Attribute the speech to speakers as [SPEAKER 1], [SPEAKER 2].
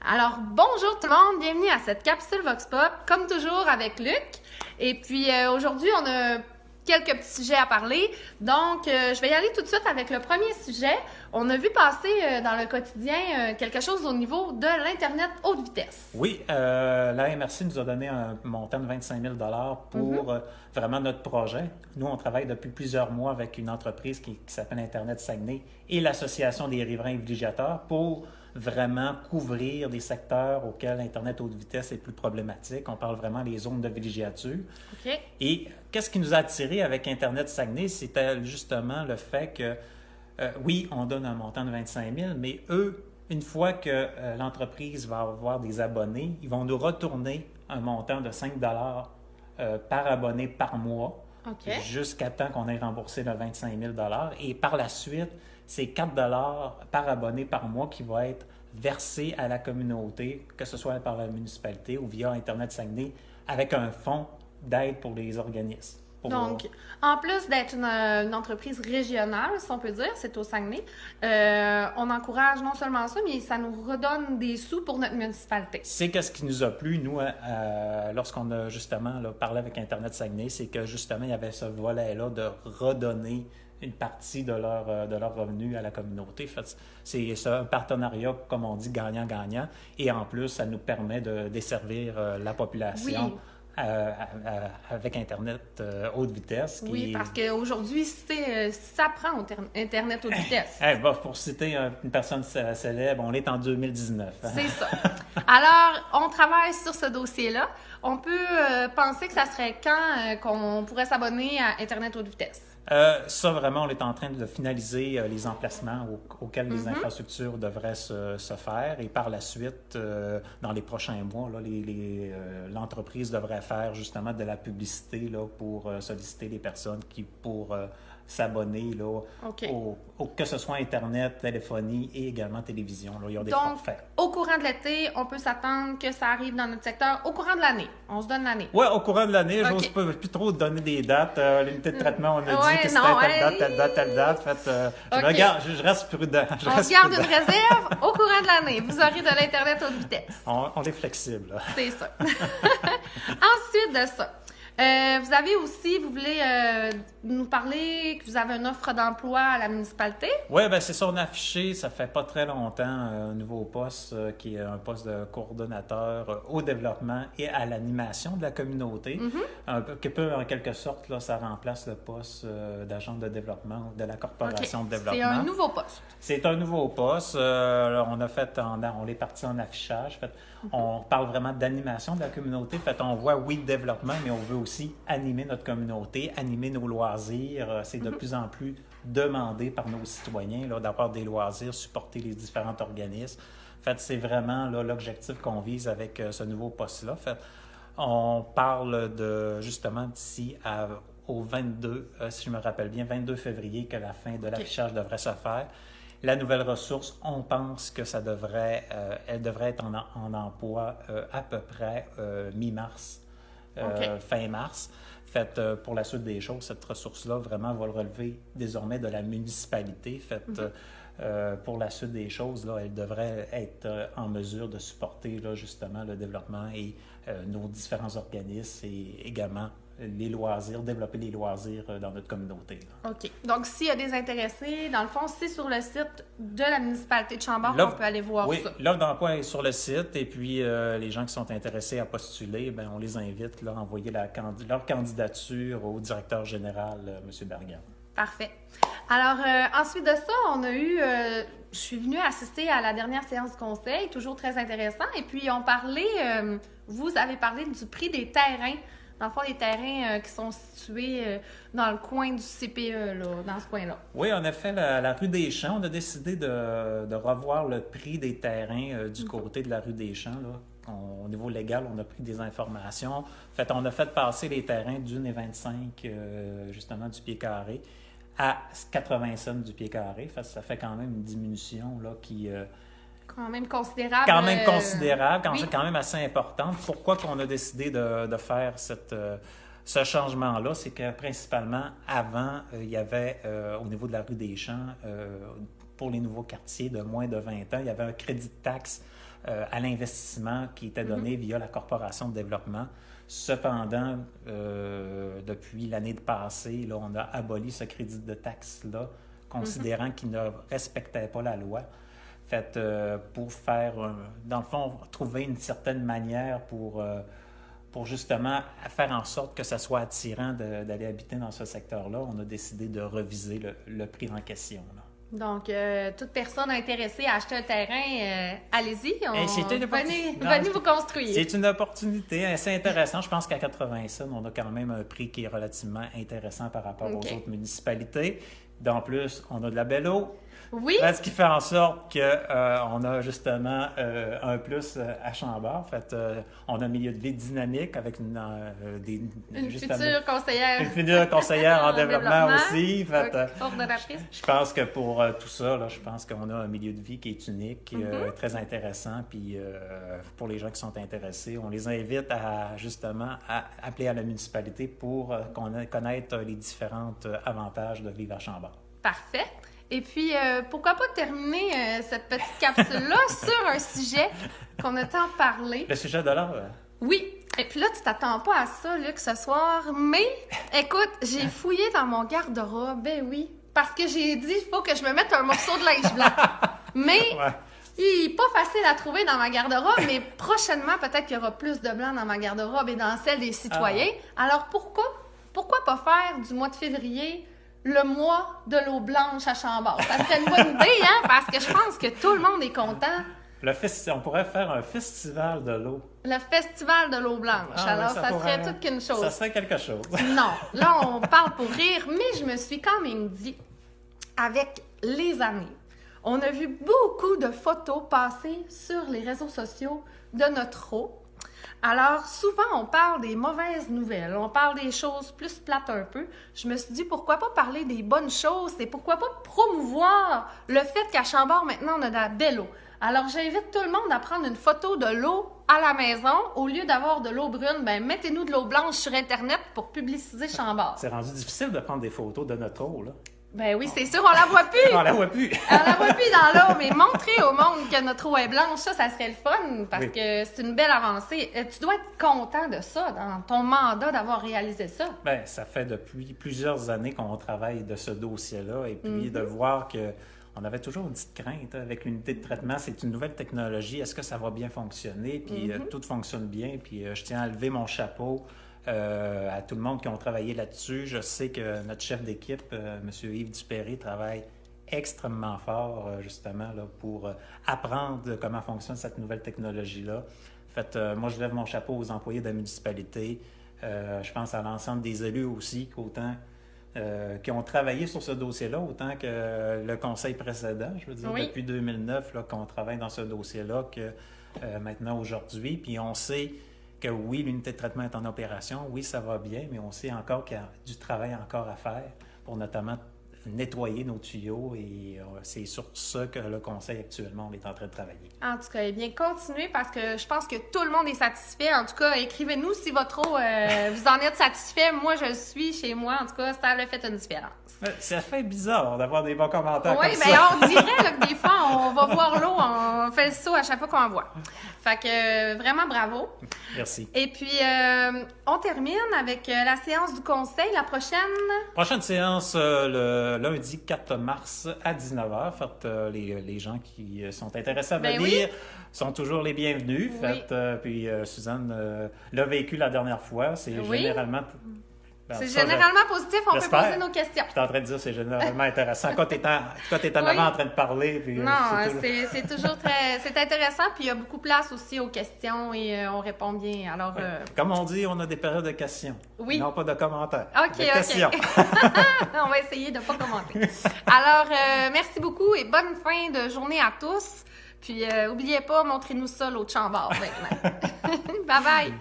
[SPEAKER 1] Alors, bonjour tout le monde, bienvenue à cette capsule Vox Pop, comme toujours avec Luc. Et puis aujourd'hui, on a quelques petits sujets à parler. Donc, je vais y aller tout de suite avec le premier sujet. On a vu passer dans le quotidien quelque chose au niveau de l'Internet haute vitesse.
[SPEAKER 2] Oui, la MRC nous a donné un montant de 25 000 pour vraiment notre projet. Nous, on travaille depuis plusieurs mois avec une entreprise qui s'appelle Internet Saguenay et l'Association des riverains privilégiateurs pour vraiment couvrir des secteurs auxquels l'Internet haute vitesse est plus problématique. On parle vraiment des zones de villégiature.
[SPEAKER 1] OK.
[SPEAKER 2] Et qu'est-ce qui nous a attirés avec Internet Saguenay? C'était justement le fait que, oui, on donne un montant de 25 000, mais eux, une fois que l'entreprise va avoir des abonnés, ils vont nous retourner un montant de 5 par abonné par mois,
[SPEAKER 1] OK.
[SPEAKER 2] jusqu'à temps qu'on ait remboursé le 25 000 et par la suite, c'est 4 par abonné par mois qui va être versé à la communauté, que ce soit par la municipalité ou via Internet Saguenay, avec un fonds d'aide pour les organismes.
[SPEAKER 1] Donc, en plus d'être une entreprise régionale, si on peut dire, c'est au Saguenay, on encourage non seulement ça, mais ça nous redonne des sous pour notre municipalité.
[SPEAKER 2] C'est ce qui nous a plu, nous, lorsqu'on a justement parlé avec Internet Saguenay, c'est que justement, il y avait ce volet-là de redonner une partie de leur revenu à la communauté. En fait, c'est un partenariat, comme on dit, gagnant-gagnant. Et en plus, ça nous permet de desservir la population.
[SPEAKER 1] Oui.
[SPEAKER 2] Avec Internet haute vitesse.
[SPEAKER 1] Oui, parce qu'aujourd'hui, ça prend Internet haute vitesse.
[SPEAKER 2] Pour citer une personne célèbre, on est en 2019.
[SPEAKER 1] C'est ça. Alors, on travaille sur ce dossier-là. On peut penser que ça serait quand qu'on pourrait s'abonner à Internet haute vitesse?
[SPEAKER 2] Ça, vraiment, on est en train de finaliser les emplacements auxquels les infrastructures devraient se faire. Et par la suite, dans les prochains mois, là, l'entreprise devrait faire justement de la publicité là, pour solliciter les personnes pour s'abonner, là,
[SPEAKER 1] OK.
[SPEAKER 2] que ce soit Internet, téléphonie et également télévision. Là, il y a des
[SPEAKER 1] Donc,
[SPEAKER 2] forfaits.
[SPEAKER 1] au courant de l'été, on peut s'attendre que ça arrive dans notre secteur au courant de l'année. On se donne l'année.
[SPEAKER 2] Oui, au courant de l'année,
[SPEAKER 1] OK.
[SPEAKER 2] j'ose plus trop donner des dates. L'unité de traitement, on a dit que c'était
[SPEAKER 1] non,
[SPEAKER 2] telle date, telle date. Fait,
[SPEAKER 1] OK.
[SPEAKER 2] je reste prudent.
[SPEAKER 1] On se garde une réserve au courant de l'année. Vous aurez de l'Internet haute vitesse.
[SPEAKER 2] On est flexible. Là.
[SPEAKER 1] C'est ça. Ensuite de ça, vous avez aussi, vous voulez nous parler que vous avez une offre d'emploi à la municipalité?
[SPEAKER 2] Oui, bien c'est ça, on a affiché, ça fait pas très longtemps, un nouveau poste qui est un poste de coordonnateur au développement et à l'animation de la communauté. Que peut, en quelque sorte, là, ça remplace le poste d'agent de développement de la corporation de développement.
[SPEAKER 1] C'est un nouveau poste.
[SPEAKER 2] C'est un nouveau poste. On est parti en affichage. Fait, on parle vraiment d'animation de la communauté. Fait, on voit, oui, le développement, mais on veut aussi animer notre communauté, animer nos loisirs. C'est de plus en plus demandé par nos citoyens là, d'avoir des loisirs, supporter les différents organismes. Fait, c'est vraiment là, l'objectif qu'on vise avec ce nouveau poste-là. Fait, on parle de, justement, d'ici au 22, si je me rappelle bien, 22 février, que la fin de l'affichage devrait se faire. La nouvelle ressource, on pense que elle devrait être en emploi à peu près mi-mars, fin mars. Fait, pour la suite des choses, cette ressource-là vraiment va le relever désormais de la municipalité. Fait, pour la suite des choses, là, elle devrait être en mesure de supporter là, justement le développement et nos différents organismes et également les loisirs, développer les loisirs dans notre communauté. Là.
[SPEAKER 1] OK. Donc, s'il y a des intéressés, dans le fond, c'est sur le site de la municipalité de Chambord qu'on peut aller voir ça.
[SPEAKER 2] Oui, l'offre d'emploi est sur le site et puis les gens qui sont intéressés à postuler, bien, on les invite là, à envoyer leur candidature au directeur général, M. Bergan.
[SPEAKER 1] Parfait. Alors, ensuite de ça, on a eu... je suis venue assister à la dernière séance du conseil, toujours très intéressant. Et puis, vous avez parlé du prix des terrains. Dans le fond, les terrains qui sont situés dans le coin du CPE, là, dans ce coin-là.
[SPEAKER 2] Oui, on a fait la rue des Champs. On a décidé de revoir le prix des terrains du côté de la rue des Champs. Là. Au niveau légal, on a pris des informations. En fait, on a fait passer les terrains d'1,25 justement du pied carré à 80 cents du pied carré. Fait, ça fait quand même une diminution là, qui...
[SPEAKER 1] Quand même considérable.
[SPEAKER 2] Quand même considérable,
[SPEAKER 1] oui.
[SPEAKER 2] quand même assez importante. Pourquoi qu'on a décidé de faire ce changement-là? C'est que principalement, avant, il y avait, au niveau de la rue des Champs, pour les nouveaux quartiers de moins de 20 ans, il y avait un crédit de taxe à l'investissement qui était donné via la Corporation de développement. Cependant, depuis l'année passée, là, on a aboli ce crédit de taxe-là, considérant qu'il ne respectait pas la loi. Fait, pour faire, dans le fond, trouver une certaine manière pour justement faire en sorte que ça soit attirant d'aller habiter dans ce secteur-là, on a décidé de reviser le prix en question, là.
[SPEAKER 1] Donc, toute personne intéressée à acheter un terrain, allez-y, venez vous construire.
[SPEAKER 2] C'est une opportunité assez intéressante. Je pense qu'à 80 cents, on a quand même un prix qui est relativement intéressant par rapport aux autres municipalités. D'en plus, on a de la belle eau.
[SPEAKER 1] Oui.
[SPEAKER 2] Ce qui fait en sorte qu'on a justement un plus à Chambord. Fait, on a un milieu de vie dynamique avec une
[SPEAKER 1] future conseillère.
[SPEAKER 2] Une future conseillère en développement aussi. Fait, je pense que pour tout ça, là, je pense qu'on a un milieu de vie qui est unique, très intéressant. Puis pour les gens qui sont intéressés, on les invite à justement à appeler à la municipalité pour connaître les différents avantages de vivre à Chambord.
[SPEAKER 1] Parfait. Et puis, pourquoi pas terminer cette petite capsule-là sur un sujet qu'on a tant parlé.
[SPEAKER 2] Le sujet de l'heure?
[SPEAKER 1] Oui. Et puis là, tu t'attends pas à ça, Luc, ce soir. Mais, écoute, j'ai fouillé dans mon garde-robe. Ben oui. Parce que j'ai dit, il faut que je me mette un morceau de linge blanc. Mais, il n'est pas facile à trouver dans ma garde-robe. Mais prochainement, peut-être qu'il y aura plus de blanc dans ma garde-robe et dans celle des citoyens. Alors, pourquoi pas faire du mois de février le mois de l'eau blanche à Chambord? Ça serait une bonne idée, hein? Parce que je pense que tout le monde est content.
[SPEAKER 2] On pourrait faire un festival de l'eau.
[SPEAKER 1] Le festival de l'eau blanche. Alors, ça serait toute qu'une chose.
[SPEAKER 2] Ça serait quelque chose.
[SPEAKER 1] Non, là, on parle pour rire, mais je me suis quand même dit, avec les années, on a vu beaucoup de photos passer sur les réseaux sociaux de notre eau. Alors, souvent, on parle des mauvaises nouvelles, on parle des choses plus plates un peu. Je me suis dit, pourquoi pas parler des bonnes choses et pourquoi pas promouvoir le fait qu'à Chambord, maintenant, on a de la belle eau. Alors, j'invite tout le monde à prendre une photo de l'eau à la maison. Au lieu d'avoir de l'eau brune, ben mettez-nous de l'eau blanche sur Internet pour publiciser Chambord.
[SPEAKER 2] C'est rendu difficile de prendre des photos de notre eau, là.
[SPEAKER 1] Ben oui, c'est sûr, on la voit plus!
[SPEAKER 2] On la voit plus!
[SPEAKER 1] On la voit plus dans l'eau, mais montrer au monde que notre eau est blanche, ça serait le fun, parce que c'est une belle avancée. Tu dois être content de ça, dans ton mandat, d'avoir réalisé ça.
[SPEAKER 2] Bien, ça fait depuis plusieurs années qu'on travaille de ce dossier-là, et puis de voir que on avait toujours une petite crainte avec l'unité de traitement. C'est une nouvelle technologie. Est-ce que ça va bien fonctionner? Puis tout fonctionne bien. Puis je tiens à lever mon chapeau à tout le monde qui ont travaillé là-dessus. Je sais que notre chef d'équipe, M. Yves Dupéry, travaille extrêmement fort, justement, là, pour apprendre comment fonctionne cette nouvelle technologie-là. En fait, moi, je lève mon chapeau aux employés de la municipalité. Je pense à l'ensemble des élus aussi, qu'autant qui ont travaillé sur ce dossier-là, autant que le conseil précédent, je veux dire, depuis 2009, là, qu'on travaille dans ce dossier-là, que maintenant, aujourd'hui. Puis on sait que oui, l'unité de traitement est en opération, oui, ça va bien, mais on sait encore qu'il y a du travail encore à faire pour notamment nettoyer nos tuyaux et c'est sur ça que le conseil actuellement, on est en train de travailler.
[SPEAKER 1] En tout cas, eh bien, continuez parce que je pense que tout le monde est satisfait. En tout cas, écrivez-nous si votre eau, vous en êtes satisfait. Moi, je le suis chez moi. En tout cas, ça a fait une différence.
[SPEAKER 2] Ça fait bizarre d'avoir des bons commentaires
[SPEAKER 1] comme
[SPEAKER 2] ça.
[SPEAKER 1] Oui, bien, on dirait là, que des fois, on va voir l'eau, on fait le saut à chaque fois qu'on en voit. Fait que vraiment bravo.
[SPEAKER 2] Merci.
[SPEAKER 1] Et puis, on termine avec la séance du conseil. La prochaine?
[SPEAKER 2] Prochaine séance, le lundi 4 mars à 19h. Fait, les gens qui sont intéressés à venir sont toujours les bienvenus. Fait, puis Suzanne l'a vécu la dernière fois. C'est généralement...
[SPEAKER 1] c'est généralement positif, on peut poser nos questions.
[SPEAKER 2] Je suis en train de dire que c'est généralement intéressant. Quand tu es en avant en train de parler. Puis,
[SPEAKER 1] non, c'est toujours très... C'est intéressant, puis il y a beaucoup de place aussi aux questions et on répond bien. Alors,
[SPEAKER 2] comme on dit, on a des périodes de questions.
[SPEAKER 1] Oui.
[SPEAKER 2] Non, pas de commentaires.
[SPEAKER 1] OK. Questions. On va essayer de ne pas commenter. Alors, merci beaucoup et bonne fin de journée à tous. Puis, n'oubliez pas, montrez-nous ça l'autre Chambord maintenant. Bye-bye!